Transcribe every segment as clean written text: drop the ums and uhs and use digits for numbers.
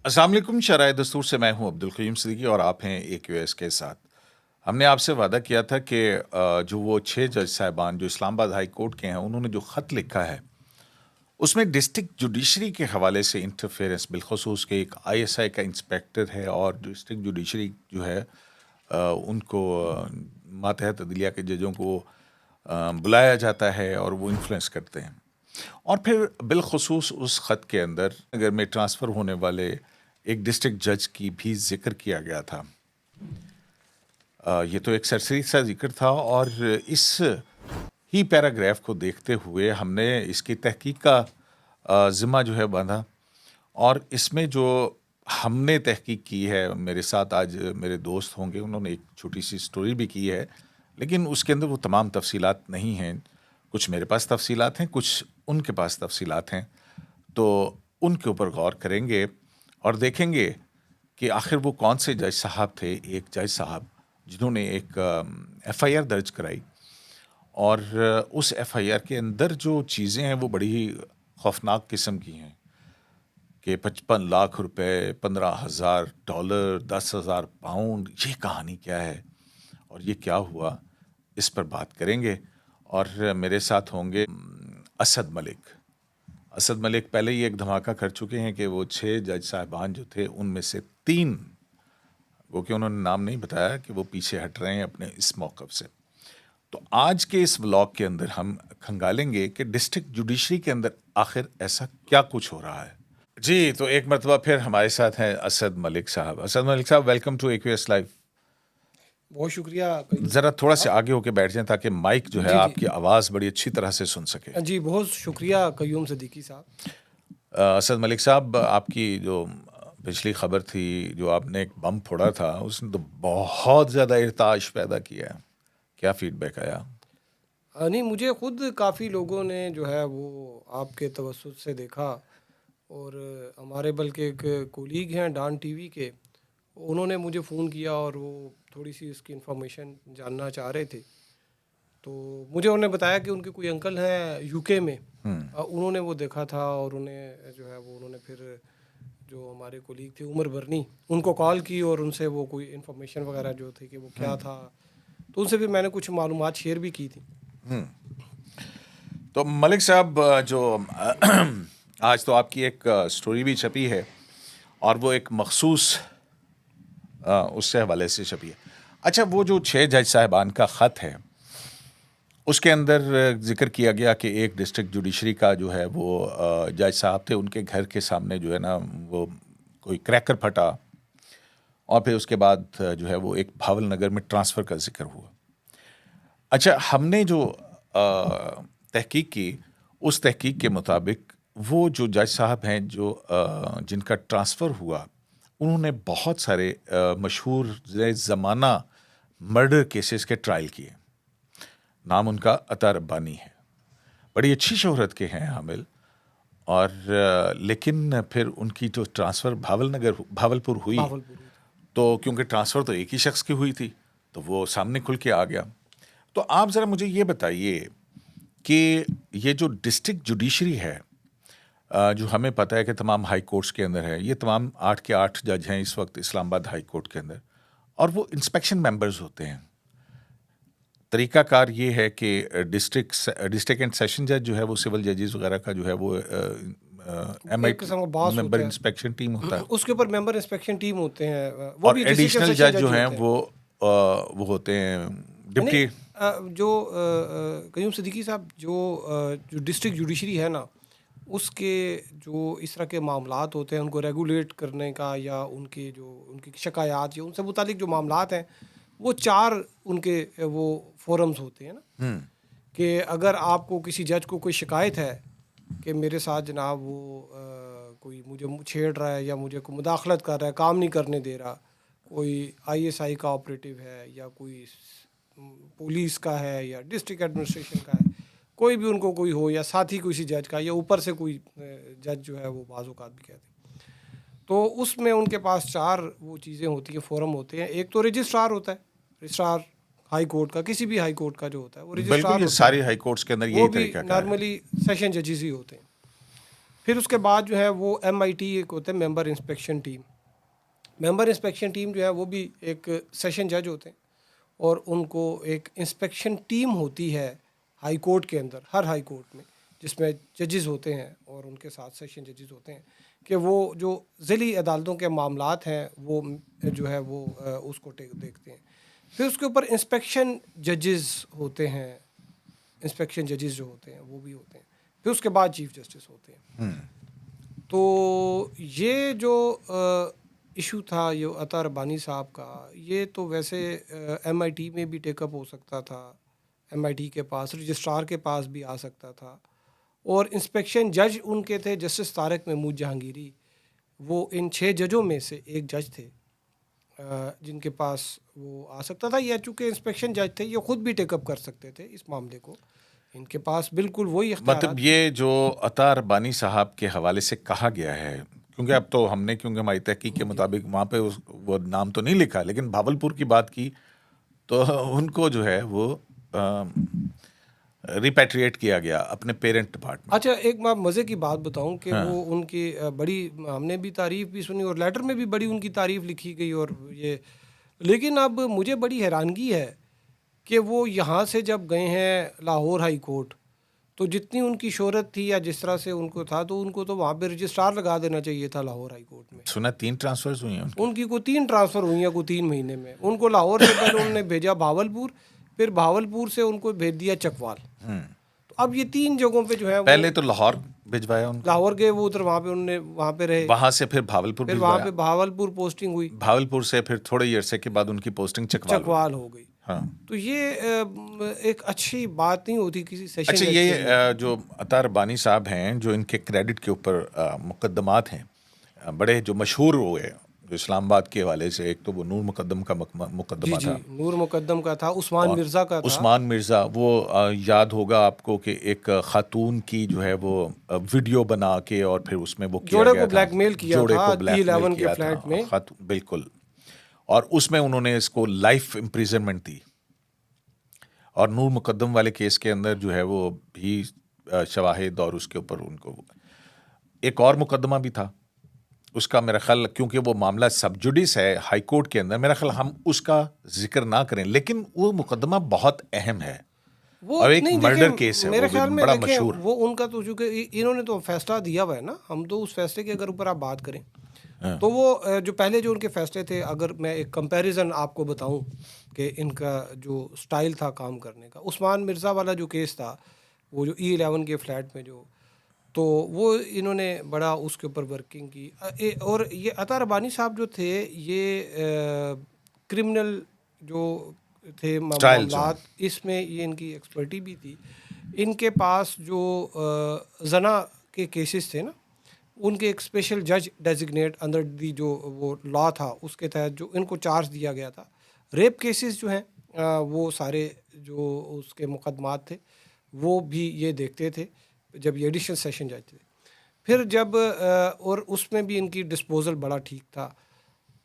अस्सलाम वालेकुम। शराए दस्तूर से मैं हूं अब्दुल क़य्यूम सिद्दीकी और आप हैं AQS के साथ। हमने आपसे वादा किया था कि जो वो 6 जज साहिबान जो इस्लामाबाद हाई कोर्ट के हैं, उन्होंने जो ख़त लिखा है, उसमें डिस्ट्रिक्ट जुडिशरी के हवाले से इंटरफेरेंस बिलख़ुसूस के एक ISI का इंस्पेक्टर है और डिस्ट्रिक्ट जुडिशरी जो है उनको मातहत अदलिया के जजों को बुलाया जाता है और वो इन्फ्लुएंस करते हैं। और फिर बिलख़ुसूस उस ख़त के अंदर अगर में ट्रांसफ़र होने वाले एक डिस्ट्रिक्ट जज की भी ज़िक्र किया गया था। ये तो एक सरसरी सा ज़िक्र था और इस ही पैराग्राफ को देखते हुए हमने इसकी तहकीक का ज़िम्मा जो है बाँधा और इसमें जो हमने तहकीक की है, मेरे साथ आज मेरे दोस्त होंगे, उन्होंने एक छोटी-सी स्टोरी भी की है, लेकिन उसके अंदर वो तमाम तफ़सीलात नहीं हैं। कुछ मेरे पास तफ़सीलात हैं, कुछ उनके पास तफ़सीलात हैं। तो उनके ऊपर गौर करेंगे और देखेंगे कि आखिर वो कौन से जज साहब थे। एक जज साहब जिन्होंने एक FIR दर्ज कराई और उस FIR के अंदर जो चीज़ें हैं वो बड़ी ही खौफनाक किस्म की हैं कि 55 लाख रुपए, $15,000, 10,000 पाउंड, ये कहानी क्या है और ये क्या हुआ, इस पर बात करेंगे। और मेरे साथ होंगे असद मलिक। असद मलिक पहले ही एक धमाका कर चुके हैं कि वो 6 जज साहिबान जो थे उनमें से 3, वो कि उन्होंने नाम नहीं बताया, कि वो पीछे हट रहे हैं अपने इस मौक़िफ़ से। तो आज के इस व्लॉग के अंदर हम खंगालेंगे कि डिस्ट्रिक्ट जुडिशरी के अंदर आखिर ऐसा क्या कुछ हो रहा है। जी, तो एक मरतबा फिर हमारे साथ हैं असद मलिक साहब। असद मलिक साहब, वेलकम टू AQS लाइव। बहुत शुक्रिया कयूम ज़रा सिद्दीकी थोड़ा से साहब। आगे होके बैठ जाएं ताकि माइक जो है जी, जी। आपकी आवाज़ बड़ी अच्छी तरह से सुन सके। जी, बहुत शुक्रिया कयूम सिद्दीकी साहब। असद मलिक साहब, आपकी जो पिछली खबर थी, जो आपने एक बम फोड़ा था, उसने तो बहुत ज़्यादा इर्ताश पैदा किया है। क्या फीडबैक आया? नहीं, मुझे खुद काफ़ी लोगों ने जो है वो आपके तवज्जुह से देखा और हमारे बल्कि एक कोलीग हैं डॉन टीवी के, उन्होंने मुझे फ़ोन किया और वो थोड़ी-सी इसकी इन्फॉर्मेशन जानना चाह रहे थे। तो मुझे उन्होंने बताया कि उनके कोई अंकल हैं यूके में, उन्होंने वो देखा था और उन्हें जो है वो उन्होंने फिर जो हमारे कोलीग थे उमर बरनी, उनको कॉल की और उनसे वो कोई इन्फॉर्मेशन वगैरह जो थी कि वो क्या था, तो उनसे भी मैंने कुछ मालूमात शेयर भी की थी। तो मलिक साहब, जो आज तो आपकी एक स्टोरी भी छपी है और वो एक मखसूस उससे हवाले से छपी है। अच्छा, वो जो 6 जज साहिबान का ख़त है, उसके अंदर ज़िक्र किया गया कि एक डिस्ट्रिक्ट जुडिशरी का जो है वो जज साहब थे, उनके घर के सामने जो है ना वो कोई क्रैकर फटा और फिर उसके बाद जो है वो एक भावल नगर में ट्रांसफ़र का ज़िक्र हुआ। अच्छा, हमने जो तहकीक की, उस तहकीक के मुताबिक वो जो जज साहब हैं जो जिनका ट्रांसफ़र हुआ, उन्होंने बहुत सारे मशहूर ज़माना मर्डर केसेस के ट्रायल किए। नाम उनका अता रब्बानी है। बड़ी अच्छी शोहरत के हैं हामिल और लेकिन फिर उनकी जो ट्रांसफ़र भावलपुर हुई, भावलपुर हुई थी। तो क्योंकि ट्रांसफ़र तो एक ही शख्स की हुई थी, तो वो सामने खुल के आ गया। तो आप ज़रा मुझे ये बताइए कि ये जो डिस्ट्रिक्ट जुडिशरी है, जो हमें पता है कि तमाम हाई कोर्ट्स के अंदर है, ये तमाम 8 के 8 जज हैं इस वक्त इस्लामाबाद हाई कोर्ट के अंदर और वो इंस्पेक्शन मेंबर्स होते हैं। तरीकाकार ये है कि डिस्ट्रिक्ट एंड सेशन जज जो है वो सिविल जजेस वगैरह का जो है वो एक MIT किस्म का बॉस मेंबर होता है, इंस्पेक्शन टीम होता है उसके ऊपर मेंबर इंस्पेक्शन टीम होते हैं, वो और भी डिस्ट्रिक्ट एंड एडिशनल सेशन जज जज जो ही हैं होते हैं। वो होते हैं नहीं, डिप्टी। जो कयूम सिद्दीकी साहब, जो डिस्ट्रिक्ट जुडिशरी है ना, उसके जो इस तरह के मामलात होते हैं उनको रेगुलेट करने का या उनकी शिकायत या उनसे मुतालिक जो मामलात हैं, वो 4 उनके वो फोरम्स होते हैं ना, कि अगर आपको किसी जज को कोई शिकायत है कि मेरे साथ जनाब वो कोई मुझे छेड़ रहा है या मुझे कोई मुदाखलत कर रहा है, काम नहीं करने दे रहा, कोई ISI का ऑपरेटिव है या कोई पुलिस का है या डिस्ट्रिक्ट एडमिनिस्ट्रेशन का है, कोई भी उनको कोई हो या साथी किसी जज का या ऊपर से कोई जज जो है वो बाज़ औक़ात भी कहते हैं, तो उसमें उनके पास 4 वो चीज़ें होती हैं, फोरम होते हैं। एक तो रजिस्ट्रार होता है, रजिस्ट्रार हाई कोर्ट का, किसी भी हाई कोर्ट का जो होता है वो बिल्कुल, रजिस्ट्रार ये होता है, सारी हाई कोर्ट्स के अंदर वो यही भी तरीका कार है। नॉर्मली सेशन जजेस ही होते हैं। फिर उसके बाद जो है वो MIT एक होते हैं, member inspection team. Member inspection team जो है वो भी एक सेशन जज होते हैं और उनको एक इंस्पेक्शन टीम होती है हाई कोर्ट के अंदर, हर हाई कोर्ट में, जिसमें जजेस होते हैं और उनके साथ सेशन जजेस होते हैं कि वो जो ज़िली अदालतों के मामलात हैं वो जो है वो उसको देखते हैं। फिर उसके ऊपर इंस्पेक्शन जजेस होते हैं, इंस्पेक्शन जजेस जो होते हैं वो भी होते हैं। फिर उसके बाद चीफ जस्टिस होते हैं। तो ये जो इशू था ये अता रब्बानी साहब का, ये तो वैसे MIT में भी टेकअप हो सकता था, MIT के पास रजिस्ट्रार के पास भी आ सकता था। और इंस्पेक्शन जज उनके थे जस्टिस तारिक महमूद जहांगीरी, वो इन 6 जजों में से एक जज थे जिनके पास वो आ सकता था, या चूँकि इंस्पेक्शन जज थे ये ख़ुद भी टेकअप कर सकते थे इस मामले को, इनके पास बिल्कुल वही मतलब इख्तियारात। ये जो अता रब्बानी साहब के हवाले से कहा गया है, क्योंकि अब तो हमने, क्योंकि हमारी तहकीक के मुताबिक वहाँ पे वो नाम तो नहीं लिखा, लेकिन भावलपुर की बात की तो उनको जो है वो रिपैट्रिएट किया गया अपने पेरेंट डिपार्टमेंट। अच्छा, एक मैं मज़े की बात बताऊं कि हाँ। वो उनकी बड़ी, हमने भी तारीफ़ भी सुनी और लेटर में भी बड़ी उनकी तारीफ़ लिखी गई और ये, लेकिन अब मुझे बड़ी हैरानगी है कि वो यहाँ से जब गए हैं लाहौर हाई कोर्ट, तो जितनी उनकी शोहरत थी या जिस तरह से उनको था, तो उनको तो वहाँ पे रजिस्ट्रार लगा देना चाहिए था लाहौर हाई कोर्ट में। सुना 3 ट्रांसफर्स हुई हैं उनकी। उनकी को 3 ट्रांसफ़र हुई हैं को 3 महीने में। उनको लाहौर से पहले उन्होंने भेजा भावलपुर, फिर भावलपुर से उनको भेज दिया चकवाल। तो अब ये 3 जगहों पे जो है वो, पहले तो लाहौर भिजवाया उनको, लाहौर गए वो, उधर वहाँ पे उन्होंने वहाँ पे रहे, वहां से फिर भावलपुर फिर वहाँ भिजवाया, पे भावलपुर पोस्टिंग हुई, भावलपुर से फिर थोड़े ही अरसे के बाद उनकी पोस्टिंग चकवाल हुई। चकवाल हो गई। हाँ। तो ये एक अच्छी बात नहीं होती किसी सेशन अच्छा, जज ये के लिए। जो अता रब्बानी साहब हैं, जो इनके क्रेडिट के ऊपर मुकदमात हैं, बड़े जो मशहूर हुए जो इस्लामाबाद के हवाले से, एक तो वो नूर मुकद्दम का जी मुकदमा जी, था, नूर मुकद्दम का था, उस्मान और मिर्ज़ा का था। उस्मान मिर्ज़ा, वो याद होगा आपको कि एक खातून की जो है वो वीडियो बना के और फिर उसमें वो किया जोड़े गया को था, ब्लैकमेल किया जोड़े था को ब्लैकमेल T11 के किया था फ्लैट में। खातून, बिल्कुल, और उसमें उन्होंने इसको लाइफ इम्प्रिजनमेंट दी। और नूर मुकद्दम वाले केस के अंदर जो है वो भी शवाहिद और उसके ऊपर उनको एक और मुकदमा भी था, उसका मेरा ख्याल, क्योंकि वो मामला सब जुडिस है हाई कोर्ट के अंदर, मेरा ख्याल हम उसका जिक्र ना करें, लेकिन वो मुकदमा बहुत अहम है वो और एक नहीं, मर्डर देखें केस है, मेरे वो भी ख्याल में, बड़ा देखें मशहूर। वो उनका तो चूँकि इन्होंने तो फैसला दिया हुआ है ना, हम तो उस फैसले के अगर ऊपर आप बात करें तो वो जो पहले जो उनके फैसले थे, अगर मैं एक कंपैरिजन आपको बताऊं कि इनका जो स्टाइल था काम करने का, उस्मान मिर्ज़ा वाला जो केस था, वो जो E11 के फ्लैट में जो, तो वो इन्होंने बड़ा उसके ऊपर वर्किंग की। और ये अता रब्बानी साहब जो थे, ये क्रिमिनल जो थे स्टाइल जो मामलात, इसमें ये इनकी एक्सपर्टी भी थी। इनके पास जो जना के केसेस थे ना, उनके एक स्पेशल जज डेजिग्नेट अंडर दी जो वो लॉ था, उसके तहत जो इनको चार्ज दिया गया था। रेप केसेस जो हैं वो सारे जो उसके मुकदमात थे वो भी ये देखते थे जब ये एडिशनल सेशन जज थे। फिर जब और उसमें भी इनकी डिस्पोजल बड़ा ठीक था।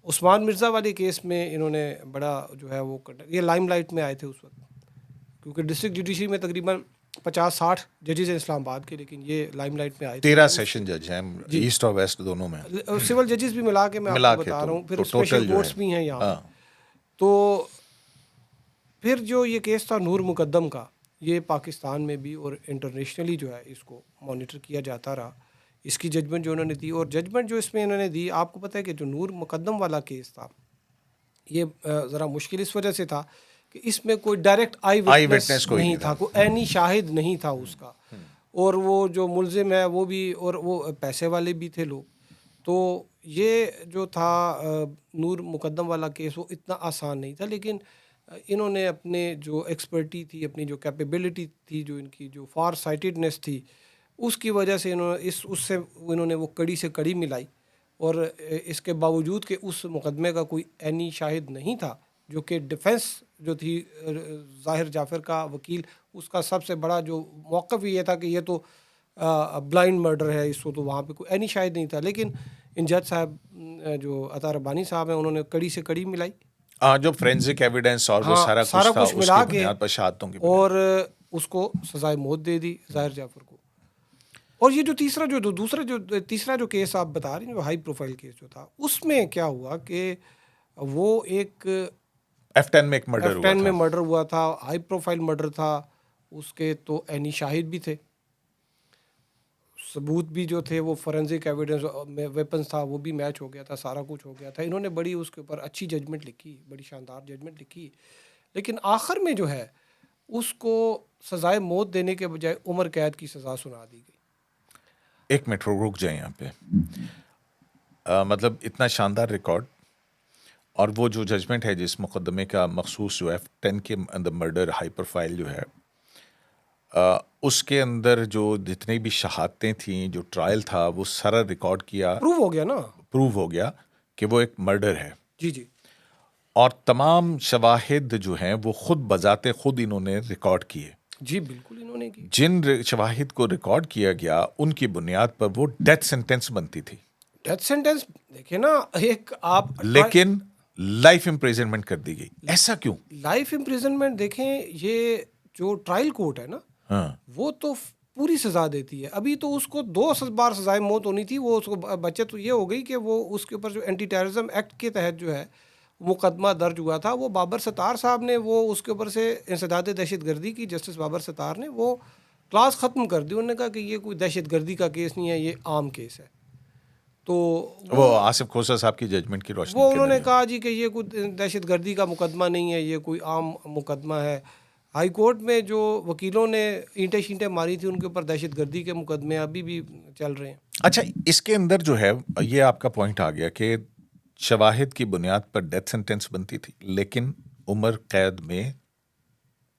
उस्मान मिर्ज़ा वाले केस में इन्होंने बड़ा जो है वो ये लाइमलाइट में आए थे उस वक्त, क्योंकि डिस्ट्रिक्ट जुडिशरी में तकरीबन 50-60 जजेस हैं इस्लामाबाद के, लेकिन ये लाइमलाइट में आए थे। 13 सेशन जज हैं, जी। ईस्ट और वेस्ट दोनों में सिविल जजेस भी मिला के मैं मिला आपको के, बता रहा हूँ, तो फिर टोटल स्पेशल जो कोर्ट्स है। भी हैं यहाँ पे। हाँ। तो फिर जो ये केस था नूर मुकद्दम का, ये पाकिस्तान में भी और इंटरनेशनली जो है इसको मॉनिटर किया जाता रहा, इसकी जजमेंट जो उन्होंने दी। और जजमेंट जो इसमें इन्होंने दी, आपको पता है कि जो नूर मुकद्दम वाला केस था, ये ज़रा मुश्किल इस वजह से था कि इसमें कोई डायरेक्ट आई विटनेस कोई नहीं था, कोई ऐनी शाहिद नहीं था उसका, और वो जो मुल्जिम है वो भी, और वो पैसे वाले भी थे लोग। तो ये जो था नूर मुकद्दम वाला केस, वो इतना आसान नहीं था, लेकिन इन्होंने अपने जो एक्सपर्टी थी, अपनी जो कैपेबिलिटी थी, जो इनकी जो फार साइटेडनेस थी, उसकी वजह से इन्होंने वो कड़ी से कड़ी मिलाई। और इसके बावजूद कि उस मुकदमे का कोई ऐनी शाहिद नहीं था, जो कि डिफेंस जो थी ज़ाहिर जाफ़र का वकील, उसका सबसे बड़ा जो मौक़िफ़ ये था कि ये तो ब्लाइंड मर्डर है, इसको तो वहाँ पे कोई ऐनी शाहिद नहीं था। लेकिन इन जज साहब जो अता रब्बानी साहब हैं, उन्होंने कड़ी से कड़ी मिलाई। जो फोरेंसिक एविडेंस और वो हाँ, सारा सारा कुछ था, कुछ मिला उसकी के बुनियाद पर, शहादतों की बुनियाद और उसको सजाए मौत दे दी ज़ाहिर जाफ़र को। और ये जो तीसरा जो केस आप बता रहे हैं, जो हाई प्रोफाइल केस जो था, उसमें क्या हुआ कि वो एक F10 में एक मर्डर हुआ F10 में था। मर्डर हुआ था, हाई प्रोफाइल मर्डर था, उसके तो एनी शाहिद भी थे, सबूत भी जो थे वो फोरेंसिक एविडेंस में वेपन्स था वो भी मैच हो गया था, सारा कुछ हो गया था। इन्होंने बड़ी उसके ऊपर अच्छी जजमेंट लिखी, बड़ी शानदार जजमेंट लिखी, लेकिन आखिर में जो है उसको सजाए मौत देने के बजाय उम्र कैद की सज़ा सुना दी गई। एक मिनट रुक जाए यहाँ पे। मतलब इतना शानदार रिकॉर्ड और वो जो जजमेंट है जिस मुकदमे का मखसूस जो F10 के अंदर मर्डर हाई प्रोफाइल जो है, उसके अंदर जो जितनी भी शहादतें थीं, जो ट्रायल था, वो सारा रिकॉर्ड किया, प्रूव हो गया ना। प्रूव हो गया कि वो एक मर्डर है। जी जी और तमाम शवाहिद जो हैं वो खुद बजाते खुद इन्होंने रिकॉर्ड किए। जी, बिल्कुल इन्होंने की। जिन शवाहिद को रिकॉर्ड किया गया उनकी बुनियाद पर वो डेथ सेंटेंस बनती थी, डेथ सेंटेंस देखिए ना, एक आप लेकिन लाइफ इम्प्रिजनमेंट कर दी गई। ऐसा क्यों? लाइफ इम्प्रिजनमेंट देखें, ये जो ट्रायल कोर्ट है ना, हाँ, वो तो पूरी सज़ा देती है। अभी तो उसको 2 बार सजाए मौत होनी थी, वो उसको बचत तो ये हो गई कि वो उसके ऊपर जो एंटी टेररिज्म एक्ट के तहत जो है मुकदमा दर्ज हुआ था, वो बाबर सत्तार साहब ने वो उसके ऊपर से इंसदाद दहशत गर्दी की, जस्टिस बाबर सत्तार ने वो क्लास ख़त्म कर दी। उन्होंने कहा कि ये कोई दहशत गर्दी का केस नहीं है, ये आम केस है। तो वो आसिफ खोसा साहब की जजमेंट की रोशनी वो के उन्होंने अंदर कहा जी कि ये कोई दहशत गर्दी का मुकदमा नहीं है, ये कोई आम मुकदमा है। हाई कोर्ट में जो वकीलों ने ईंटें शींटें मारी थी उनके ऊपर दहशत गर्दी के मुकदमे अभी भी चल रहे हैं। अच्छा, इसके अंदर जो है ये आपका पॉइंट आ गया कि शवाहिद की बुनियाद पर डेथ सेंटेंस बनती थी, लेकिन उम्र कैद में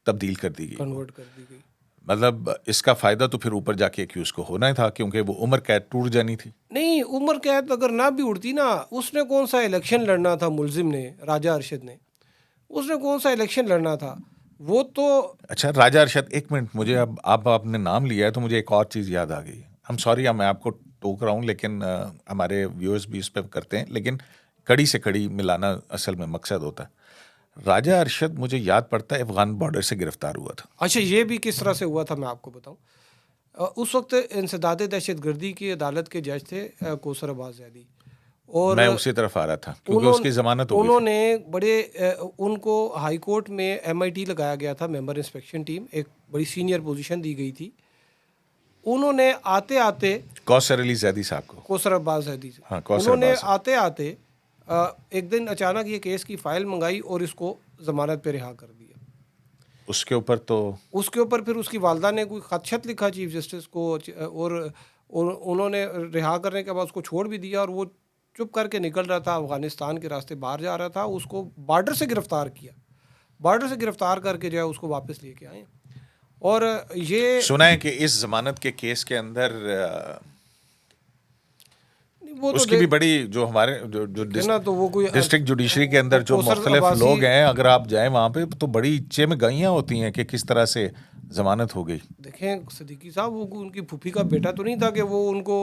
तब्दील कर दी गई। कन्वर्ट कर दी गई। मतलब इसका फायदा तो फिर ऊपर जाके एक्यूज को होना ही था, क्योंकि वो उम्र कैद टूट जानी थी। नहीं, उम्र कैद अगर ना भी उड़ती ना, उसने कौन सा इलेक्शन लड़ना था? मुलजिम ने, राजा अरशद ने, उसने कौन सा इलेक्शन लड़ना था? वो तो अच्छा राजा अरशद, एक मिनट, मुझे अब आप आपने नाम लिया है तो मुझे एक और चीज़ याद आ गई। आई एम सॉरी, मैं आपको टोक रहा हूँ, लेकिन हमारे व्यूअर्स भी इस पर करते हैं, लेकिन कड़ी से कड़ी मिलाना असल में मकसद होता है। राजा अरशद मुझे याद पड़ता है अफगान बॉर्डर से गिरफ्तार हुआ था। अच्छा, ये भी किस तरह से हुआ था मैं आपको बताऊं। उस वक्त इंसदाद दहशत गर्दी की अदालत के जज थे कौसर अब्बास ज़ैदी, और मैं उसी तरफ आ रहा था क्योंकि उसकी जमानत हो गई थी। उन्होंने बड़े उनको हाई कोर्ट में MIT लगाया गया था, मेंबर इंस्पेक्शन टीम, एक बड़ी सीनियर पोजीशन दी गई थी। उन्होंने आते आते कौसर अली जैदी साहब को, कौसर अब्बास ज़ैदी से, हाँ, कौसर उन्होंने अब्बास साहब। आते आते एक दिन अचानक ये केस की फाइल मंगाई और इसको ज़मानत पे रिहा कर दिया। उसके ऊपर तो उसके ऊपर फिर उसकी वालदा ने कोई खत लिखा चीफ जस्टिस को, और उन्होंने रिहा करने के बाद उसको छोड़ भी दिया, और वो चुप करके निकल रहा था, अफ़गानिस्तान के रास्ते बाहर जा रहा था। उसको बॉर्डर से गिरफ़्तार किया, बॉर्डर से गिरफ़्तार करके जो है उसको वापस लेके आए। और ये सुना है कि इस जमानत के केस के अंदर वो तो उसकी भी बड़ी जो हमारे जो ना, तो वो कोई डिस्ट्रिक्ट जुडिशरी के अंदर जो कौसर मुख्तलिफ अब्बासी, लोग हैं, अगर आप जाएं वहाँ पे तो बड़ी चेमगाइयाँ होती हैं कि किस तरह से जमानत हो गई। देखें सदीकी साहब, वो उनकी फूफी का बेटा तो नहीं था कि वो उनको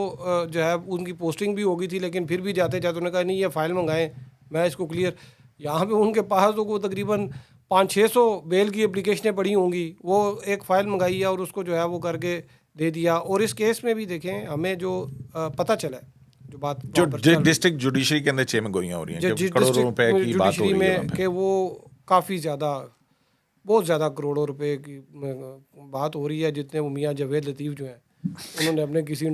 जो है उनकी पोस्टिंग भी हो गई थी, लेकिन फिर भी जाते जाते उन्होंने कहा नहीं, ये फ़ाइल मंगाएं, मैं इसको क्लियर। यहाँ पे उनके पास तो वो तकरीबन 500-600 बेल की एप्लीकेशनें पड़ी होंगी, वो एक फ़ाइल मंगाई है और उसको जो है वो करके दे दिया। और इस केस में भी देखें, हमें जो पता चला है, जो बात जो डिस्ट्रिक्ट जुडिशरी के अंदर चेमगोइयाँ हो रही हैं कि करोड़ों रुपए की बात हो रही है वहाँ पे। कि वो काफ़ी ज़्यादा, बहुत ज़्यादा करोड़ों रुपए की बात हो रही है, जितने वो मियाँ जावेद लतीफ़ जो हैं उन्होंने अपने किसी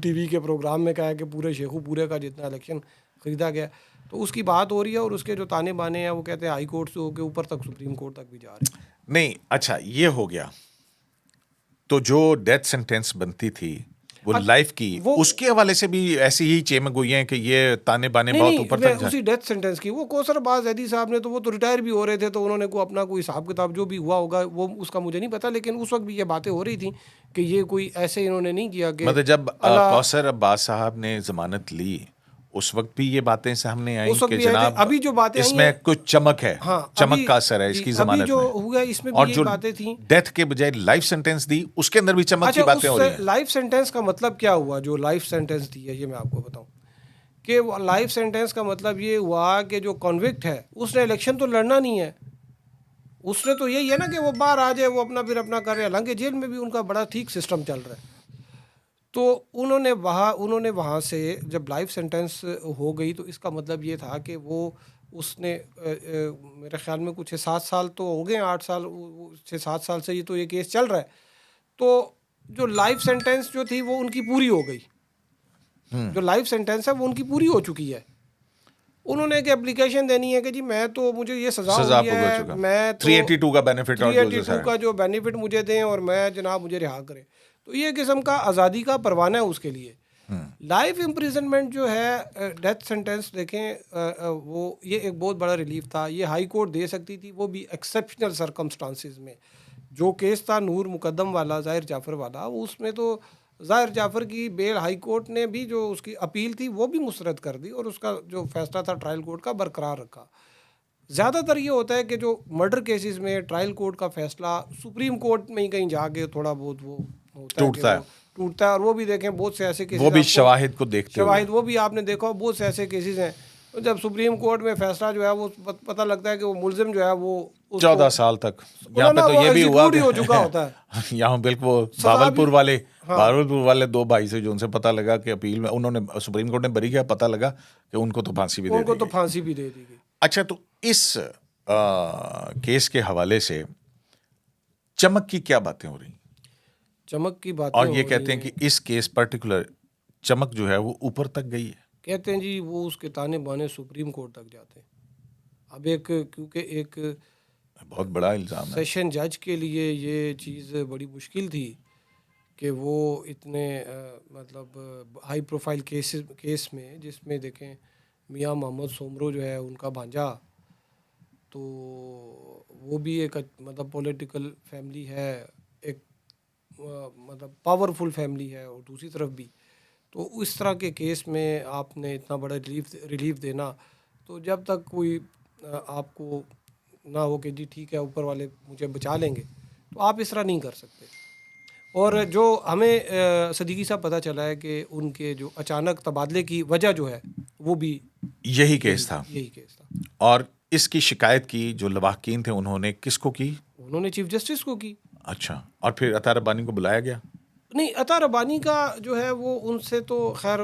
TV के प्रोग्राम में कहा है कि पूरे शेखू पूरे का जितना इलेक्शन ख़रीदा गया, तो उसकी बात हो रही है। और उसके जो ताने बाने हैं वो कहते हैं हाई कोर्ट से होकर ऊपर तक सुप्रीम कोर्ट तक भी जा रहे हैं। नहीं, अच्छा ये हो गया, तो जो डेथ सेंटेंस बनती थी वो लाइफ की, उसके हवाले से भी ऐसी ही चेमगोइयाँ हैं कि ये ताने बाने बहुत ऊपर तक उसी डेथ सेंटेंस की, वो कौसर अब्बास ज़ैदी साहब ने तो वो तो रिटायर भी हो रहे थे, तो उन्होंने को अपना कोई हिसाब किताब जो भी हुआ होगा वो उसका मुझे नहीं पता, लेकिन उस वक्त भी ये बातें हो रही थी कि ये कोई ऐसे इन्होंने नहीं किया कि मतलब जब कौसर अब्बास साहब ने जमानत ली उस वक्त भी ये बातें सामने आई कि जनाब अभी जो बातें इसमें कुछ चमक है, हाँ, चमक का असर है इसकी जमानत जो में, हुआ इसमें और भी जो ये बातें थी। डेथ के बजाय लाइफ सेंटेंस दी उसके अंदर भी चमक की बातें हो रही हैं। लाइफ सेंटेंस का मतलब क्या हुआ? जो लाइफ सेंटेंस दी है ये मैं आपको बताऊं कि लाइफ सेंटेंस का मतलब ये हुआ कि जो कॉन्विक्ट है उसने इलेक्शन तो लड़ना नहीं है, उसने तो यही है ना कि वो बाहर आ जाए, वो अपना फिर अपना कर रहे हैं। हालांकि जेल में भी उनका बड़ा ठीक सिस्टम चल रहा है, तो उन्होंने वहाँ से जब लाइफ सेंटेंस हो गई तो इसका मतलब ये था कि वो उसने मेरे ख्याल में कुछ 6-7 साल तो हो गए, 8 साल 6-7 साल से ये तो ये केस चल रहा है। तो जो लाइफ सेंटेंस जो थी वो उनकी पूरी हो गई, जो लाइफ सेंटेंस है वो उनकी पूरी हो चुकी है। उन्होंने एक एप्लीकेशन देनी है कि जी मैं तो, मुझे ये सज़ा हो गई भुगत है, चुका, मैं तो 382 का बेनिफिट और जो 382 का जो बेनिफिट मुझे दें और मैं जनाब मुझे रिहा करें। तो ये किस्म का आज़ादी का परवाना है उसके लिए। लाइफ इम्प्रिजनमेंट जो है, डेथ सेंटेंस देखें, वो ये एक बहुत बड़ा रिलीफ था, ये हाई कोर्ट दे सकती थी, वो भी एक्सेप्शनल सर्कमस्टांसिस में। जो केस था नूर मुकद्दम वाला, ज़ाहिर जाफ़र वाला, उसमें तो ज़ाहिर जाफ़र की बेल हाई कोर्ट ने भी जो उसकी अपील थी वो भी मुस्तरद कर दी और उसका जो फैसला था ट्रायल कोर्ट का बरकरार रखा। ज़्यादातर ये होता है कि जो मर्डर केसेस में ट्रायल कोर्ट का फैसला सुप्रीम कोर्ट में ही कहीं जाके थोड़ा बहुत वो होता है कि वो टूटता है। और वो भी देखें बहुत से ऐसे केसेस, वो भी शवाहिद को देखते हुए, शवाहिद वो भी आपने देखा बहुत से ऐसे केसेस हैं तो जब सुप्रीम कोर्ट में फैसला जो है वो पता लगता है कि वो मुलजिम जो है वो 14 साल तक, यहाँ पे तो ये भी हुआ हो चुका होता है। यहाँ बिल्कुल वो भावलपुर वाले 2 भाई से जो उनसे पता लगा कि अपील में उन्होंने, सुप्रीम कोर्ट ने बरी किया, पता लगा कि उनको तो फांसी भी दे दी गई। अच्छा, तो इस केस के हवाले से चमक की क्या बातें हो रही? चमक की बातें, और ये कहते हैं कि इस केस पर्टिकुलर चमक जो है वो ऊपर तक गई है। कहते हैं जी वो उसके ताने बाने सुप्रीम कोर्ट तक जाते हैं। अब क्योंकि एक बहुत बड़ा इल्ज़ाम है, सेशन जज के लिए ये चीज़ बड़ी मुश्किल थी कि वो इतने मतलब हाई प्रोफाइल केस में, जिसमें देखें मियां मोहम्मद सोमरो जो है उनका भांजा, तो वो भी एक मतलब पॉलिटिकल फैमिली है, एक मतलब पावरफुल फैमिली है, और दूसरी तरफ भी तो इस तरह के केस में आपने इतना बड़ा रिलीफ देना, तो जब तक कोई आपको ना हो कि जी ठीक है ऊपर वाले मुझे बचा लेंगे, तो आप इस तरह नहीं कर सकते। और जो हमें सदीकी साहब पता चला है कि उनके जो अचानक तबादले की वजह जो है वो भी यही केस था। और इसकी शिकायत की जो लवाहकीन थे उन्होंने किसको की? उन्होंने चीफ जस्टिस को की। अच्छा, और फिर अतार रब्बानी को बुलाया गया? नहीं, अता रब्बानी का जो है वो उनसे तो खैर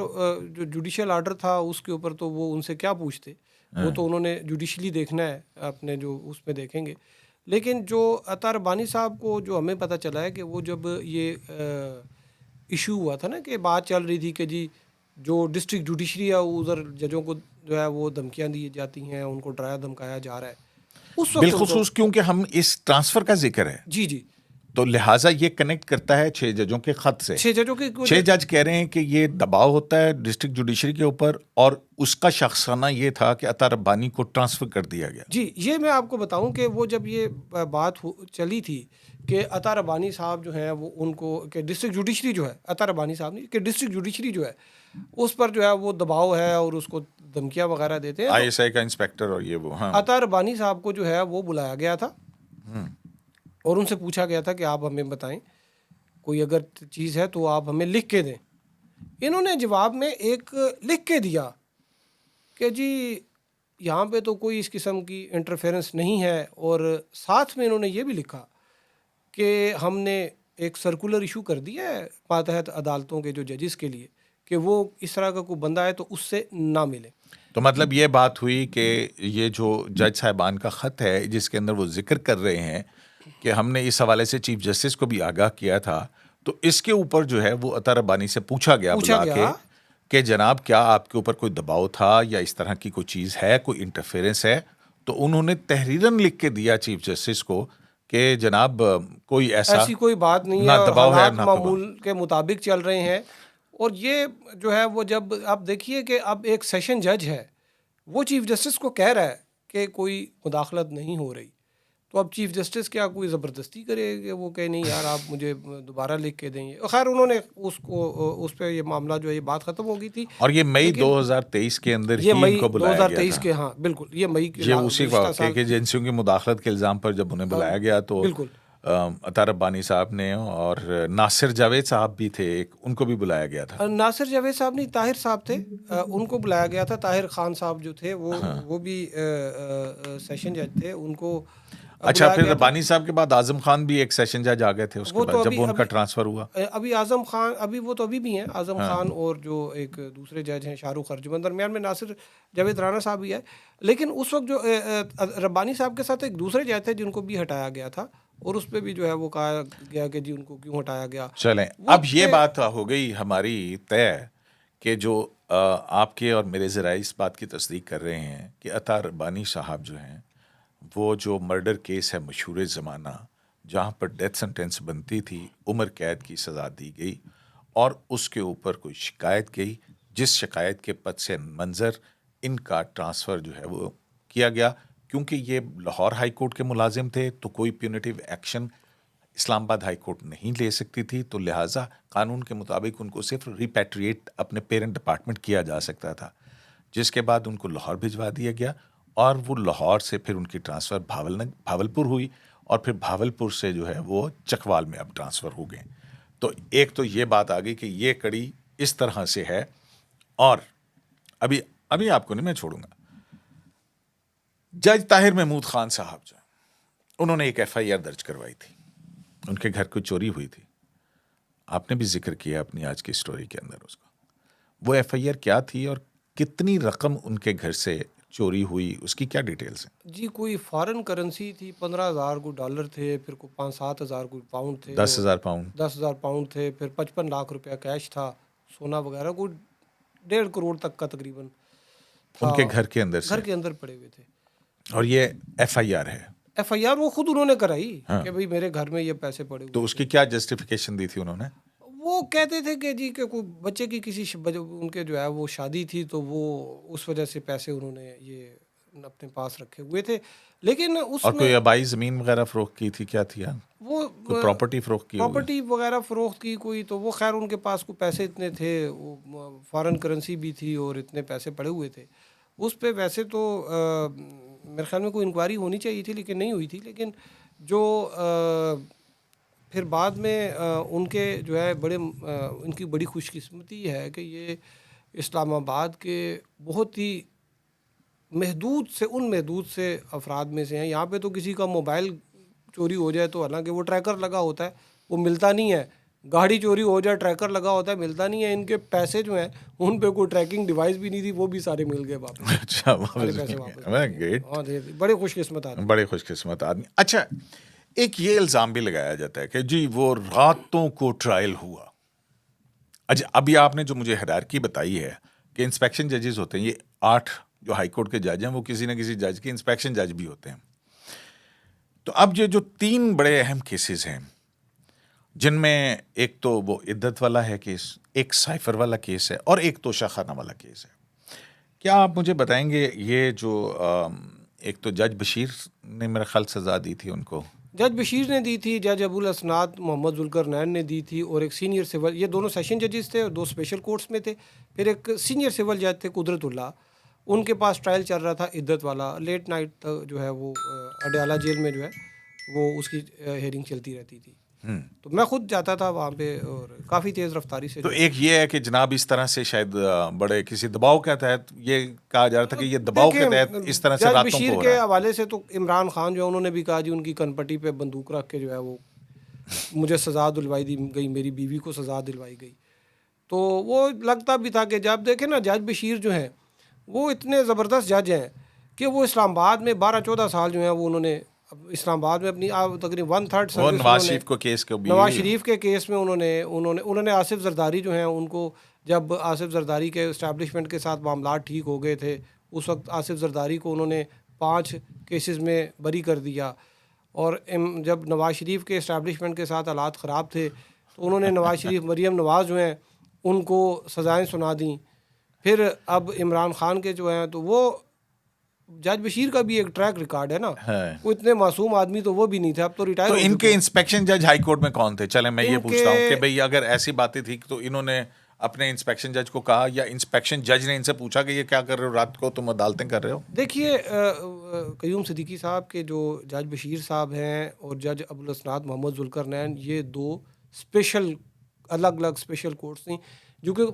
जो जुडिशियल आर्डर था उसके ऊपर तो वो उनसे क्या पूछते, वो तो उन्होंने जुडिशली देखना है, अपने जो उसमें देखेंगे। लेकिन जो अता रब्बानी साहब को जो हमें पता चला है कि वो जब ये इशू हुआ था ना कि बात चल रही थी कि जी जो डिस्ट्रिक्ट जुडिशरी है उधर जजों को जो है वो धमकियाँ दी जाती हैं, उनको डराया धमकाया जा रहा है उस वक्त बिलखुसूस क्योंकि हम इस ट्रांसफर का जिक्र है, जी तो लिहाजा ये कनेक्ट करता है 6 जजों के खत से। 6 जज कह रहे हैं कि ये दबाव होता है डिस्ट्रिक्ट जुडिशरी के ऊपर, और उसका शख्साना ये था कि अता रब्बानी को ट्रांसफर कर दिया गया। जी, ये मैं आपको बताऊं कि वो जब ये बात चली थी कि अता रब्बानी साहब जो है वो उनको कि डिस्ट्रिक्ट जुडिशरी जो है, अता रब्बानी साहब नहीं, कि डिस्ट्रिक्ट जुडिशरी जो है उस पर जो है वो दबाव है और उसको धमकियां वगैरह देते हैं। ISI का इंस्पेक्टर और ये वो, हाँ। अता रब्बानी साहब को जो है वो बुलाया गया था और उनसे पूछा गया था कि आप हमें बताएं कोई अगर चीज़ है तो आप हमें लिख के दें। इन्होंने जवाब में एक लिख के दिया कि जी यहाँ पे तो कोई इस किस्म की इंटरफेरेंस नहीं है, और साथ में इन्होंने ये भी लिखा कि हमने एक सर्कुलर इशू कर दिया है मातहत अदालतों के जो जजेस के लिए कि वो इस तरह का कोई बंदा है तो उससे ना मिले। तो मतलब ये बात हुई कि ये जो जज साहिबान का ख़त है जिसके अंदर वो जिक्र कर रहे हैं कि हमने इस हवाले से चीफ जस्टिस को भी आगाह किया था, तो इसके ऊपर जो है वो अता रब्बानी से पूछा गया बुला के कि जनाब क्या आपके ऊपर कोई दबाव था या इस तरह की कोई चीज़ है, कोई इंटरफेरेंस है? तो उन्होंने तहरीरन लिख के दिया चीफ जस्टिस को कि जनाब कोई ऐसी कोई बात नहीं ना है, दबाव है ना मामूल के मुताबिक चल रहे हैं। और ये जो है वो जब आप देखिए कि अब एक सेशन जज है वो चीफ जस्टिस को कह रहा है कि कोई मुदाखलत नहीं हो रही, तो अब चीफ जस्टिस क्या कोई ज़बरदस्ती करे कि वो कहे नहीं यार आप मुझे दोबारा लिख के देंगे। खैर उन्होंने उसको उस पर ये मामला जो है ये बात ख़त्म हो गई थी। और ये मई 2023 के अंदर ये ही मई इनको बुलाया 2023 के, हाँ बिल्कुल, ये मई ये उसी वक्त के एजेंसियों की मुदाखलत के इल्ज़ाम पर जब उन्हें बुलाया गया तो बिल्कुल अता रब्बानी साहब ने और नासिर जावेद साहब भी थे एक, उनको भी बुलाया गया था। नासिर जावेद साहब नहीं, ताहिर साहब थे, उनको बुलाया गया था। ताहिर खान साहब जो थे वो भी सेशन जज थे, उनको अच्छा, बुलाया फिर गया था। रब्बानी साहब के बाद आजम खान भी एक सेशन जज आ गए थे उसके वो बाद तो जब अभी उनका अभी ट्रांसफर हुआ। अभी आजम खान, अभी वो तो अभी भी हैं आजम हाँ। खान, और जो एक दूसरे जज हैं शाहरुख अर्जुमंद, दरमियान में नासिर जावेद राना साहब भी है। लेकिन उस वक्त जो रब्बानी साहब के साथ एक दूसरे जज थे जिनको भी हटाया गया था, और उस पर भी जो है वो कहा गया कि जी उनको क्यों हटाया गया। चलें, वो अब ये पे बात हो गई हमारी तय कि जो आपके और मेरे ज़राए इस बात की तस्दीक कर रहे हैं कि अता रब्बानी साहब जो हैं, वो जो मर्डर केस है मशहूर ज़माना, जहाँ पर डेथ सेंटेंस बनती थी, उम्र कैद की सज़ा दी गई और उसके ऊपर कोई शिकायत गई, जिस शिकायत के पद से मंज़र इनका ट्रांसफ़र जो है वो किया गया। क्योंकि ये लाहौर हाई कोर्ट के मुलाजिम थे तो कोई punitive action Islamabad high court नहीं ले सकती थी, तो लिहाजा कानून के मुताबिक उनको सिर्फ रिपैट्रिएट अपने पेरेंट डिपार्टमेंट किया जा सकता था, जिसके बाद उनको लाहौर भिजवा दिया गया और वो लाहौर से फिर उनकी ट्रांसफ़र भावलपुर हुई और फिर भावलपुर से जो है वो चकवाल में अब ट्रांसफ़र हो गए। तो एक तो ये बात आ गई कि ये कड़ी इस तरह से है। और अभी अभी आपको नहीं मैं छोड़ूंगा, जज ताहिर महमूद खान साहब जो उन्होंने एक FIR दर्ज करवाई थी, उनके घर कोई चोरी हुई थी। आपने भी जिक्र किया अपनी आज की स्टोरी के अंदर उसका। वो FIR क्या थी और कितनी रकम उनके घर से चोरी हुई, उसकी क्या डिटेल्स हैं? जी कोई फॉरेन करेंसी थी, 15,000 को डॉलर थे, फिर को 5-7 हज़ार को पाउंड थे, और 10,000 पाउंड 10,000 पाउंड थे, फिर 55 लाख रुपया कैश था, सोना वगैरह को 1.5 करोड़ तक का तकरीबन था, उनके घर के अंदर घर से, के अंदर पड़े हुए थे। और ये FIR है। FIR वो खुद उन्होंने कराई हाँ। कि भाई मेरे घर में ये पैसे पड़े तो हुए थे। उसकी क्या जस्टिफिकेशन दी थी उन्होंने? वो कहते थे कि जी कि कोई बच्चे की किसी उनके जो है वो शादी थी, तो वो उस वजह से पैसे उन्होंने ये अपने पास रखे हुए थे। लेकिन और कोई उसमें आबाई जमीन वगैरह फरोख्त की थी, क्या थी यार? वो कोई प्रॉपर्टी फरोख्त की होगी? प्रॉपर्टी वगैरह फ़रोख्त की कोई, तो वो खैर उनके पास को पैसे इतने थे, वो फॉरेन करेंसी भी थी और इतने पैसे पड़े हुए थे उस पे। वैसे तो मेरे ख्याल में कोई इंक्वायरी होनी चाहिए थी, लेकिन नहीं हुई थी। लेकिन जो फिर बाद में उनके जो है बड़े उनकी बड़ी खुशकिस्मती है कि ये इस्लामाबाद के बहुत ही महदूद से अफराद में से हैं। यहाँ पे तो किसी का मोबाइल चोरी हो जाए तो हालांकि वो ट्रैकर लगा होता है, वो मिलता नहीं है। गाड़ी चोरी हो जाए, ट्रैकर लगा होता है, मिलता नहीं है। इनके पैसे जो हैं उन पे कोई ट्रैकिंग डिवाइस भी नहीं थी, वो भी सारे मिल गए वापस। अच्छा, सारे वापस पैसे मिल वापस गए। मिल गए। ग्रेट। हाँ बड़े खुशकिस्मत आदमी। बड़े खुशकिस्मत आदमी। अच्छा, एक ये इल्ज़ाम भी लगाया जाता है कि जी वो रातों को ट्रायल हुआ। अच्छा, अभी आपने जो मुझे हायरार्की बताई है कि इंस्पेक्शन जजेस होते हैं, ये 8 जो हाई कोर्ट के जज हैं वो किसी न किसी जज के इंस्पेक्शन जज भी होते हैं। तो अब ये जो 3 बड़े अहम केसेस हैं, जिनमें एक तो वो इद्दत वाला है केस, एक साइफर वाला केस है और एक तोशाखाना वाला केस है। क्या आप मुझे बताएंगे ये जो एक तो जज बशीर ने मेरा ख्याल सजा दी थी उनको, जज बशीर ने दी थी, जज अबुल असनाद मोहम्मद जुल्करनैन ने दी थी, और एक सीनियर सिविल, ये दोनों सेशन जजेस थे और 2 स्पेशल कोर्ट्स में थे। फिर एक सीनियर सिविल जज थे कुदरतुल्लाह, उनके पास ट्रायल चल रहा था इद्दत वाला। लेट नाइट तक जो है वो अडयाला जेल में जो है वो उसकी हेयरिंग चलती रहती थी। तो मैं खुद जाता था वहाँ पे और काफ़ी तेज़ रफ्तारी से तो जो एक ये है कि जनाब इस तरह से शायद बड़े किसी दबाव के तहत ये कहा जा रहा था कि ये दबाव के तहत इस तरह से जज रातों बशीर को हो के रहा है। हवाले से तो इमरान खान जो है उन्होंने भी कहा जी उनकी कनपट्टी पे बंदूक रख के जो है वो मुझे सज़ा दिलवाई दी गई, मेरी बीवी को सज़ा दिलवाई गई। तो वो लगता भी था कि जब देखें ना, जज बशीर जो हैं वो इतने ज़बरदस्त जज हैं कि वो इस्लामाबाद में 12-14 साल जो हैं वो उन्होंने इस्लामाबाद में अपनी तकरीबन 1/3 वो सर्विस नवाज उन्होंने शरीफ को केस को भी नवाज शरीफ के केस में उन्होंने आसिफ जरदारी जो हैं उनको, जब आसिफ जरदारी के इस्टेब्लिशमेंट के साथ मामला ठीक हो गए थे, उस वक्त आसिफ जरदारी को उन्होंने 5 केसेस में बरी कर दिया। और जब नवाज शरीफ के इस्टेब्लिशमेंट के साथ हालात ख़राब थे तो उन्होंने नवाज शरीफ, मरीम नवाज़ जो हैं उनको सज़ाएँ सुना दी। फिर अब इमरान खान के जो हैं, तो वो जज बशीर का भी एक ट्रैक रिकॉर्ड है ना, है। वो इतने मासूम आदमी तो वो भी नहीं थे, अब तो रिटायर तो हो इनके चुके हैं। इंस्पेक्शन जज हाई कोर्ट में कौन थे? चले मैं ये इनके पूछता हूँ कि भाई अगर ऐसी बातें थी तो इन्होंने अपने इंस्पेक्शन जज को कहा या इंस्पेक्शन जज ने इनसे पूछा कि ये क्या कर रहे हो रात को, तुम अदालतें कर रहे हो? देखिए कयूम सिद्दीकी साहब के जो जज बशीर साहब हैं और जज अबुल असनाद मोहम्मद जुल्करनैन, ये 2 स्पेशल अलग अलग स्पेशल कोर्ट्स थी। जो कि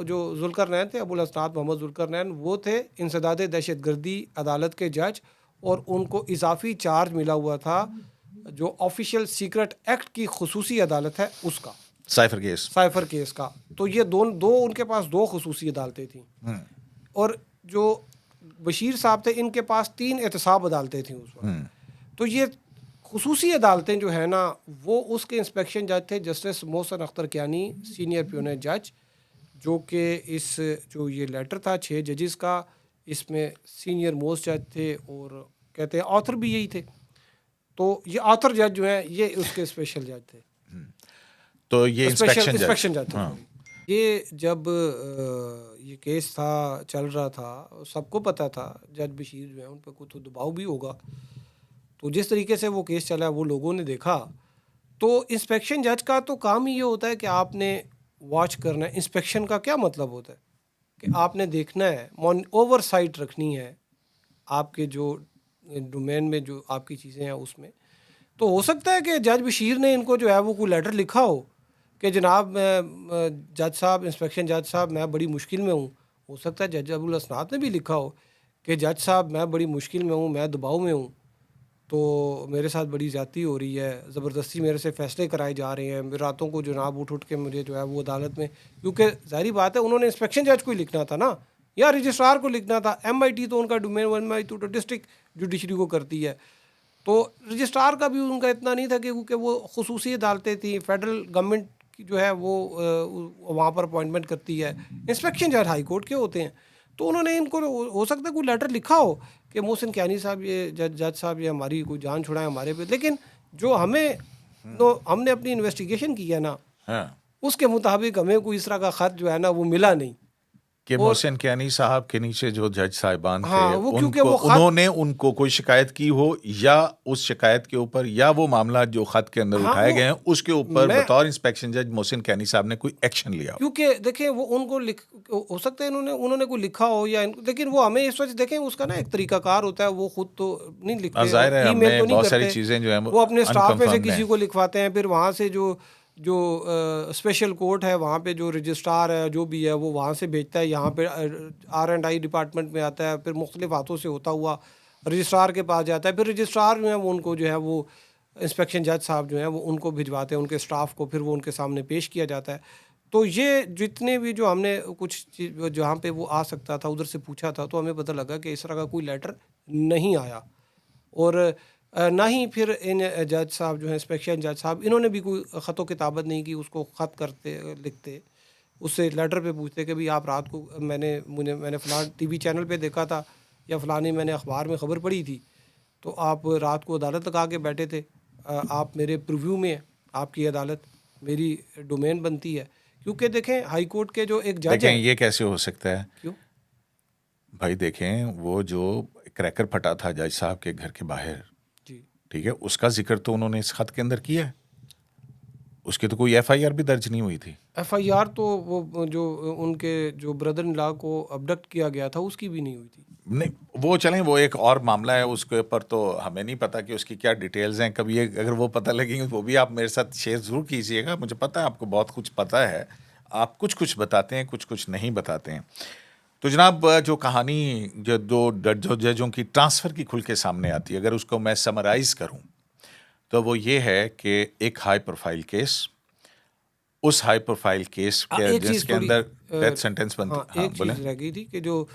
जो जुल्करनैन थे, अबुल असनाद मोहम्मद जुल्करनैन, वो थे इंसदाद दहशतगर्दी अदालत के जज, और उनको इजाफी चार्ज मिला हुआ था जो ऑफिशियल सीक्रेट एक्ट की खुसूसी अदालत है उसका, साइफर केस का। तो ये दो उनके पास दो खुसूसी अदालतें थी। और जो बशीर साहब थे इनके पास 3 एहतसाब अदालतें थी उस वक्त। तो ये खुसूसी अदालतें जो है ना, वो उसके इंस्पेक्शन जज थे जस्टिस मोहसिन अख्तर कियानी, सीनियर प्यूनर जज, जो कि इस जो ये लेटर था 6 जजेस का, इसमें सीनियर मोस्ट जज थे और कहते हैं ऑथर भी यही थे। तो ये ऑथर जज जो है ये उसके स्पेशल जज थे, तो ये इंस्पेक्शन जज थे। ये जब ये केस था चल रहा था, सबको पता था जज बशीर जो है उन पर कुछ तो दबाव भी होगा। तो जिस तरीके से वो केस चला वो लोगों ने देखा। तो इंस्पेक्शन जज का तो काम ही ये होता है कि आपने वॉच करना है। इंस्पेक्शन का क्या मतलब होता है कि आपने देखना है, ओवरसाइट रखनी है आपके जो डोमेन में जो आपकी चीज़ें हैं उसमें। तो हो सकता है कि जज बशीर ने इनको जो है वो कोई लेटर लिखा हो कि जनाब जज साहब, इंस्पेक्शन जज साहब, मैं बड़ी मुश्किल में हूँ। हो सकता है जज अबुल असनाद ने भी लिखा हो कि जज साहब मैं बड़ी मुश्किल में हूँ, मैं दबाव में हूँ, तो मेरे साथ बड़ी ज़्यादती हो रही है, ज़बरदस्ती मेरे से फ़ैसले कराए जा रहे हैं, रातों को जनाब उठ के मुझे जो है वो अदालत में, क्योंकि ज़ाहिर बात है उन्होंने इंस्पेक्शन जज को ही लिखना था ना, या रजिस्ट्रार को लिखना था। MIT तो उनका डोमेन, MIT तो डिस्ट्रिक्ट जुडिशरी को करती है। तो रजिस्ट्रार का भी उनका इतना नहीं था कि क्योंकि वो खुसूसी अदालतें थी, फेडरल गवर्नमेंट की जो है वो वहाँ पर अपॉइंटमेंट करती है। इंस्पेक्शन जज हाई कोर्ट के होते हैं। तो उन्होंने इनको हो सकता है कोई लेटर लिखा हो कि मोहसिन कियानी साहब, ये जज साहब, ये हमारी कोई जान छुड़ाएं हमारे पे। लेकिन जो हमें तो हमने अपनी इन्वेस्टिगेशन की है ना, उसके मुताबिक हमें कोई इस तरह का ख़त जो है ना वो मिला नहीं कि मोहसिन कियानी साहब के नीचे जो जज साहिबान थे उन्होंने उनको कोई शिकायत की हो, या उस शिकायत के ऊपर या वो मामला जो खत के अंदर उठाए गए हैं उसके ऊपर बतौर इंस्पेक्शन जज मोहसिन कियानी साहब ने कोई एक्शन लिया हो। क्योंकि देखें वो उनको हो सकता है उन्होंने कोई लिखा हो या लेकिन वो हमें इस वजह देखें उसका ना एक तरीकाकार होता है, वो खुद तो नहीं लिखते, ईमेल तो नहीं करते, चीजें जो है वो अपने स्टाफ में से किसी को लिखवाते हैं। फिर वहाँ से जो स्पेशल कोर्ट है वहाँ पे जो रजिस्ट्रार है जो भी है वो वहाँ से भेजता है, यहाँ पे R&I डिपार्टमेंट में आता है, फिर मुख्तलिफ हाथों से होता हुआ रजिस्ट्रार के पास जाता है। फिर रजिस्ट्रार जो है वो उनको जो है वो इंस्पेक्शन जज साहब जो है वो उनको भिजवाते हैं, उनके स्टाफ को, फिर वो उनके सामने पेश किया जाता है। तो ये जितने भी जो हमने कुछ चीज़ जहाँ पे वो आ सकता था उधर से पूछा था, तो हमें पता लगा कि इस तरह का कोई लेटर नहीं आया। और ना ही फिर इन जज साहब जो हैं, इंस्पेक्शन जज साहब, इन्होंने भी कोई ख़तो किताबत नहीं की, उसको ख़त करते लिखते, उससे लेटर पे पूछते कि भाई आप रात को मैंने फ़लाँ TV चैनल पे देखा था या फ़लानी मैंने अखबार में ख़बर पढ़ी थी, तो आप रात को अदालत लगा के बैठे थे, आप मेरे प्रीव्यू में हैं, आपकी अदालत मेरी डोमेन बनती है। क्योंकि देखें हाई कोर्ट के जो एक जज हैं, ये कैसे हो सकता है? क्यों भाई देखें, वो जो क्रैकर फटा था जज साहब के घर के बाहर, जी ठीक है, उसका जिक्र तो उन्होंने इस खत के अंदर किया है, उसकी तो कोई FIR भी दर्ज नहीं हुई थी। FIR तो वो जो उनके जो ब्रदर इन लॉ को अबडक्ट किया गया था उसकी भी नहीं हुई थी। नहीं, वो चलें, वो एक और मामला है, उसके ऊपर तो हमें नहीं पता कि उसकी क्या डिटेल्स हैं। कभी अगर वो पता लगेंगे वो भी आप मेरे साथ शेयर ज़रूर कीजिएगा। मुझे पता है आपको बहुत कुछ पता है, आप कुछ कुछ बताते हैं, कुछ कुछ नहीं बताते हैं। तो जनाब, जो कहानी जो जजों की ट्रांसफ़र की खुल के सामने आती है, अगर उसको मैं समराइज़ करूँ तो वो ये है कि एक हाई प्रोफाइल केस, उस हाई प्रोफाइल केस के जिसके अंदर डेथ सेंटेंस बनती। हाँ, एक चीज़ रह गई थी कि जो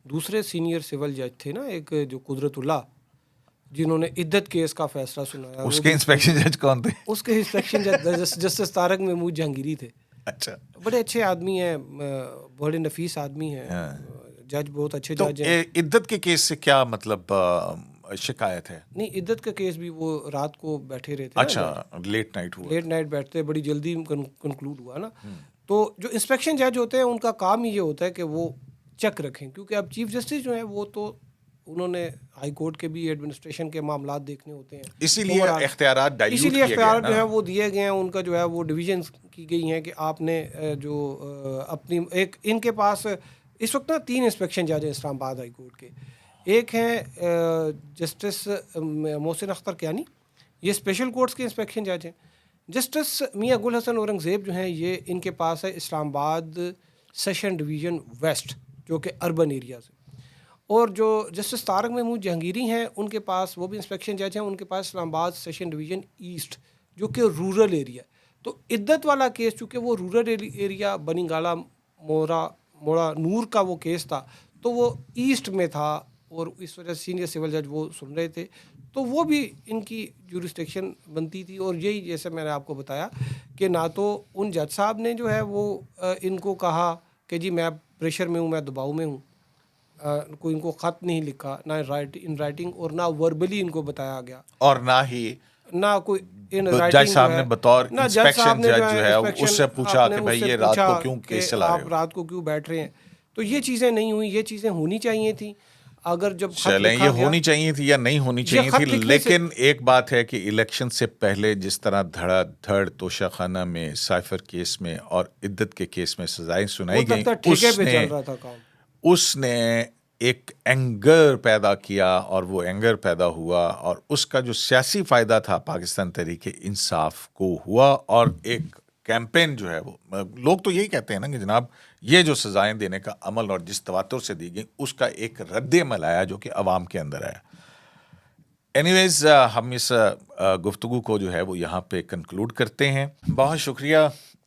दूसरे सीनियर सिविल जज थे ना, एक जो कुदरतुल्लाह, जिन्होंने इद्दत केस का फैसला सुनाया, उसके इंस्पेक्शन जज कौन थे? उसके इंस्पेक्शन जज जस्टिस तारक महमूद जहांगीरी थे। अच्छा, बड़े अच्छे आदमी हैं, बड़े नफीस आदमी हैं, जज बहुत अच्छे जज हैं। इद्दत के केस से क्या मतलब शिकायत है? नहीं, इद्दत का केस भी वो रात को बैठे रहते। अच्छा, लेट नाइट हुआ, लेट नाइट बैठते, बड़ी जल्दी कंक्लूड हुआ ना। तो जो इंस्पेक्शन जज होते हैं उनका काम ही ये होता है कि वो चेक रखें, क्योंकि अब चीफ जस्टिस जो है वो तो उन्होंने हाई कोर्ट के भी एडमिनिस्ट्रेशन के मामला देखने होते हैं, इसीलिए इख्तियारात जो है वो दिए गए हैं। उनका जो है वो डिवीजन की गई हैं कि आपने जो अपनी एक, इनके पास इस वक्त ना 3 इंस्पेक्शन जज हैं इस्लामाबाद हाई कोर्ट के। एक हैं जस्टिस मोहसिन अख्तर कियानी, ये स्पेशल कोर्ट्स के इंस्पेक्शन जज हैं। जस्टिस मियां गुल हसन औरंगज़ेब जो हैं, ये इनके पास है इस्लामाबाद सेशन डिवीज़न वेस्ट, जो कि अर्बन एरिया से। और जो जस्टिस तारक महमूद जहांगीरी हैं उनके पास, वो भी इंस्पेक्शन जज हैं, उनके पास इस्लामाबाद सेशन डिवीज़न ईस्ट जो कि रूरल एरिया। तो इद्दत वाला केस चूँकि वो रूरल एरिया बनीगाला मोरा मोड़ा नूर का वो केस था, तो वो ईस्ट में था और इस वजह से सीनियर सिविल जज वो सुन रहे थे, तो वो भी इनकी जुरिस्डिक्शन बनती थी। और यही जैसे मैंने आपको बताया कि ना तो उन जज साहब ने जो है वो इनको कहा कि जी मैं प्रेशर में हूँ, मैं दबाव में हूँ, कोई इनको ख़त नहीं लिखा, ना इन राइटिंग और ना वर्बली इनको बताया गया, और ना ही ना कोई इन जज राइटिंग जो साहब ने है, बतौर ना जज साहब इंस्पेक्शन ने जो जज जो है है इंस्पेक्शन उससे पूछा आपने कि भाई उससे ये रात पूछा को क्यों कि केस चला रहे आप हो। रात को क्यों बैठ रहे हैं। तो ये चीज़ें नहीं हुई, ये चीज़ें होनी चाहिए थी। अगर जब खत चलें, ये लिखा गया, होनी चाहिए थी या नहीं होनी ये चाहिए थी, खत लिखने से लेकिन एक बात है कि इलेक्शन से पहले जिस तरह धड़ाधड़ तोशाखाना में, साइफर केस में और इद्दत के केस में सजाएं वो सुनाई गई, लगता है ठेके पे उसने चल रहा था काम। उसने एक एंगर पैदा किया और वो एंगर पैदा हुआ और उसका जो सियासी फायदा था पाकिस्तान तहरीके इंसाफ को हुआ। और एक कैंपेन जो है वो, लोग तो यही कहते हैं ना कि जनाब ये जो सजाएं देने का अमल और जिस तवातुर से दी गई उसका एक रद्द अमल आया जो कि अवाम के अंदर आया। एनीवेज, हम इस गुफ्तगू को जो है वो यहाँ पे कंक्लूड करते हैं। बहुत शुक्रिया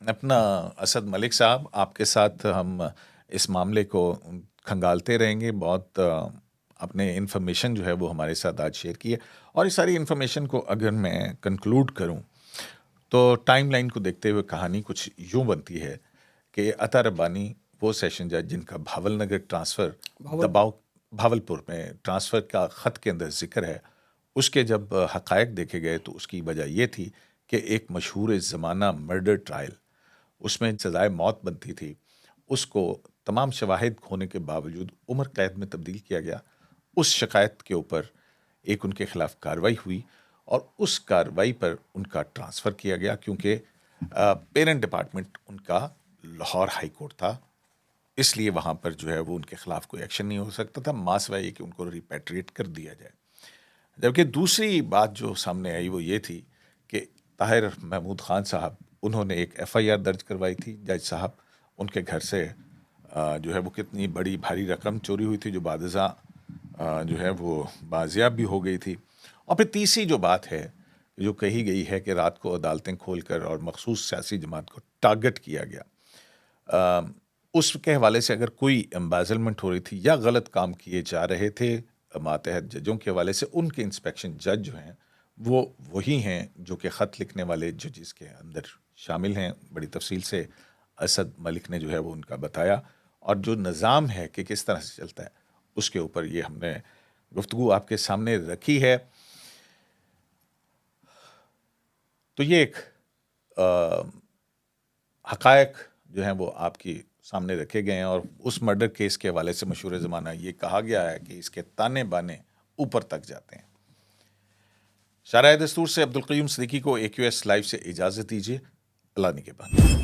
अपना असद मलिक साहब, आपके साथ हम इस मामले को खंगालते रहेंगे। बहुत अपने इन्फॉर्मेशन जो है वो हमारे साथ आज शेयर की है। और इस सारी इन्फॉर्मेशन को अगर मैं कंक्लूड करूं तो टाइमलाइन को देखते हुए कहानी कुछ यूं बनती है कि अता रब्बानी वो सेशन जज जिनका भावलनगर ट्रांसफ़र दबाव, भावलपुर में ट्रांसफ़र का ख़त के अंदर जिक्र है, उसके जब हक़ायक़ देखे गए तो उसकी वजह ये थी कि एक मशहूर ज़माना मर्डर ट्रायल, उसमें सज़ाए मौत बनती थी, उसको तमाम शवाहिद खोने के बावजूद उम्र कैद में तब्दील किया गया। उस शिकायत के ऊपर एक उनके खिलाफ कार्रवाई हुई और उस कार्रवाई पर उनका ट्रांसफ़र किया गया क्योंकि पेरेंट डिपार्टमेंट उनका लाहौर हाई कोर्ट था, इसलिए वहाँ पर जो है वो उनके खिलाफ कोई एक्शन नहीं हो सकता था, मासवाए कि उनको रिपैट्रिएट कर दिया जाए। जबकि दूसरी बात जो सामने आई वो ये थी कि ताहिर महमूद ख़ान साहब, उन्होंने एक FIR दर्ज करवाई थी जज साहब, उनके घर से जो है वो कितनी बड़ी भारी रकम चोरी हुई थी जो बादशाह जो है वो बाजियाब भी हो गई थी। और फिर तीसरी जो बात है जो कही गई है कि रात को अदालतें खोलकर और मखसूस सियासी जमात को टारगेट किया गया, उसके हवाले से अगर कोई एम्बेजलमेंट हो रही थी या गलत काम किए जा रहे थे मातहत जजों के हवाले से, उनके इंस्पेक्शन जज जो हैं वो वही हैं जो कि ख़त लिखने वाले जजेस के अंदर शामिल हैं। बड़ी तफसील से असद मलिक ने जो है वो उनका बताया और जो निज़ाम है कि किस तरह से चलता है उसके ऊपर ये हमने गुफ्तगू आपके सामने रखी है। तो ये एक हक़ायक़ जो हैं वो आपकी सामने रखे गए हैं और उस मर्डर केस के हवाले से मशहूर ज़माना ये कहा गया है कि इसके ताने बाने ऊपर तक जाते हैं। शाराए दस्तूर से अब्दुल क़य्यूम सिद्दीकी को AQS लाइव से इजाज़त दीजिए। अल्लाह निगहबान।